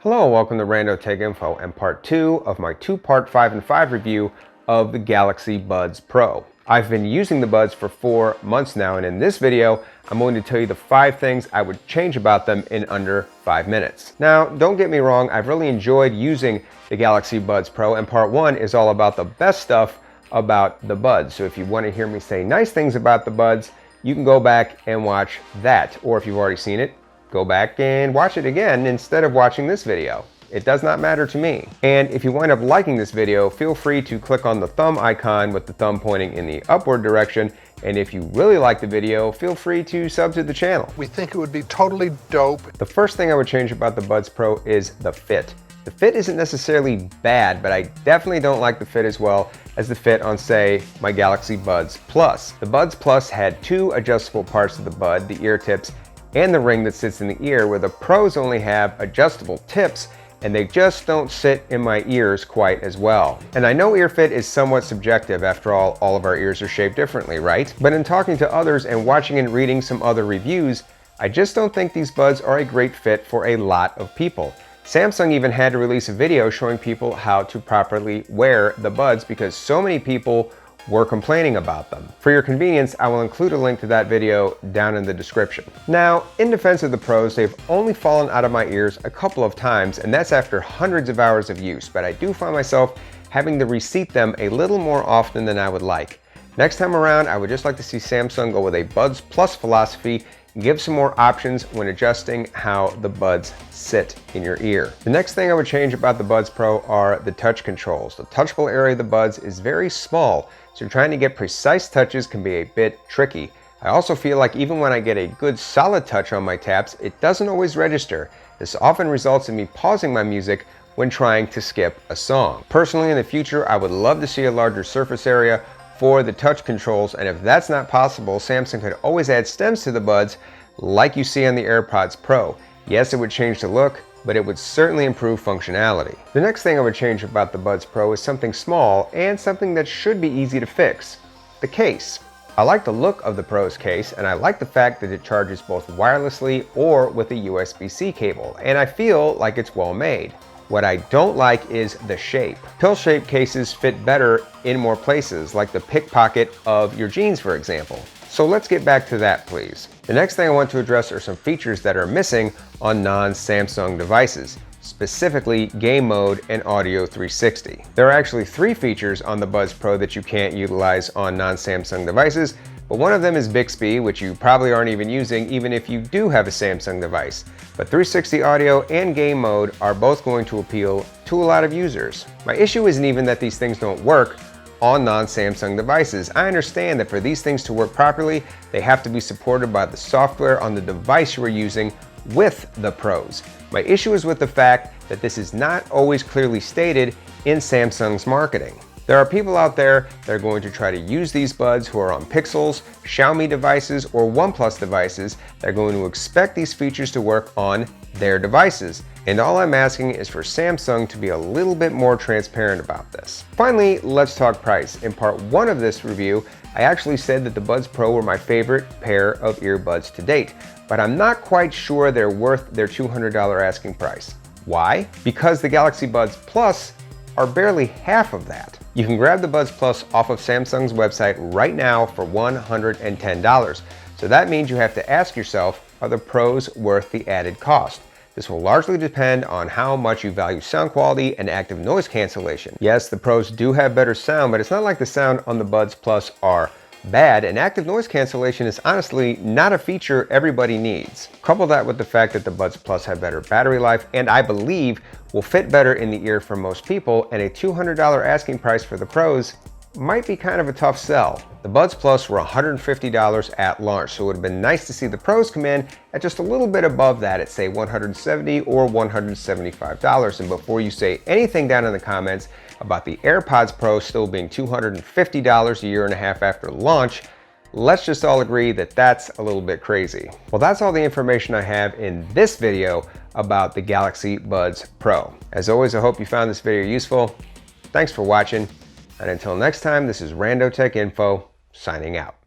Hello and welcome to Rando Tech Info and part 2 of my two-part 5 and 5 review of the Galaxy Buds Pro. I've been using the Buds for 4 months now, and in this video I'm going to tell you the 5 things I would change about them in under 5 minutes. Now don't get me wrong, I've really enjoyed using the Galaxy Buds Pro, and part 1 is all about the best stuff about the Buds. So if you want to hear me say nice things about the Buds, you can go back and watch that, or if you've already seen it, go back and watch it again instead of watching this video. It does not matter to me. And if you wind up liking this video, feel free to click on the thumb icon with the thumb pointing in the upward direction. And if you really like the video, feel free to sub to the channel. We think it would be totally dope. The first thing I would change about the Buds Pro is the fit. The fit isn't necessarily bad, but I definitely don't like the fit as well as the fit on, say, my Galaxy Buds Plus. The Buds Plus had 2 adjustable parts of the bud, the ear tips and the ring that sits in the ear, where the Pros only have adjustable tips and they just don't sit in my ears quite as well. And I know ear fit is somewhat subjective. After all of our ears are shaped differently, right? But in talking to others and watching and reading some other reviews, I just don't think these Buds are a great fit for a lot of people. Samsung even had to release a video showing people how to properly wear the Buds because so many people were complaining about them. For your convenience, I will include a link to that video down in the description. Now, in defense of the Pros, they've only fallen out of my ears a couple of times, and that's after hundreds of hours of use, but I do find myself having to reseat them a little more often than I would like. Next time around, I would just like to see Samsung go with a Buds Plus philosophy and give some more options when adjusting how the Buds sit in your ear. The next thing I would change about the Buds Pro are the touch controls. The touchable area of the Buds is very small, so trying to get precise touches can be a bit tricky. I also feel like even when I get a good solid touch on my taps, it doesn't always register. This often results in me pausing my music when trying to skip a song. Personally, in the future, I would love to see a larger surface area for the touch controls, and if that's not possible, Samsung could always add stems to the Buds like you see on the AirPods Pro. Yes, it would change the look, but it would certainly improve functionality. The next thing I would change about the Buds Pro is something small and something that should be easy to fix: the case. I like the look of the Pro's case, and I like the fact that it charges both wirelessly or with a USB-C cable, and I feel like it's well made. What I don't like is the shape. Pill-shaped cases fit better in more places, like the pick pocket of your jeans, for example. So let's get back to that, please. The next thing I want to address are some features that are missing on non-Samsung devices, specifically game mode and audio 360. There are actually 3 features on the Buds Pro that you can't utilize on non-Samsung devices, but one of them is Bixby, which you probably aren't even using even if you do have a Samsung device. But 360 audio and game mode are both going to appeal to a lot of users. My issue isn't even that these things don't work on non-Samsung devices. I understand that for these things to work properly, they have to be supported by the software on the device you are using with the Pros. My issue is with the fact that this is not always clearly stated in Samsung's marketing. There are people out there that are going to try to use these Buds who are on Pixels, Xiaomi devices, or OnePlus devices that are going to expect these features to work on their devices. And all I'm asking is for Samsung to be a little bit more transparent about this. Finally, let's talk price. In part 1 of this review, I actually said that the Buds Pro were my favorite pair of earbuds to date, but I'm not quite sure they're worth their $200 asking price. Why? Because the Galaxy Buds Plus are barely half of that. You can grab the Buds Plus off of Samsung's website right now for $110. So that means you have to ask yourself, are the Pros worth the added cost? This will largely depend on how much you value sound quality and active noise cancellation. Yes, the Pros do have better sound, but it's not like the sound on the Buds Plus are bad, and active noise cancellation is honestly not a feature everybody needs. Couple that with the fact that the Buds Plus have better battery life and I believe will fit better in the ear for most people, and a $200 asking price for the Pros might be kind of a tough sell. The Buds Plus were $150 at launch, so it would have been nice to see the Pros come in at just a little bit above that, at say $170 or $175. And before you say anything down in the comments about the AirPods Pro still being $250 a year and a half after launch, let's just all agree that that's a little bit crazy. Well, that's all the information I have in this video about the Galaxy Buds Pro. As always, I hope you found this video useful. Thanks for watching, and until next time, this is Rando Tech Info signing out.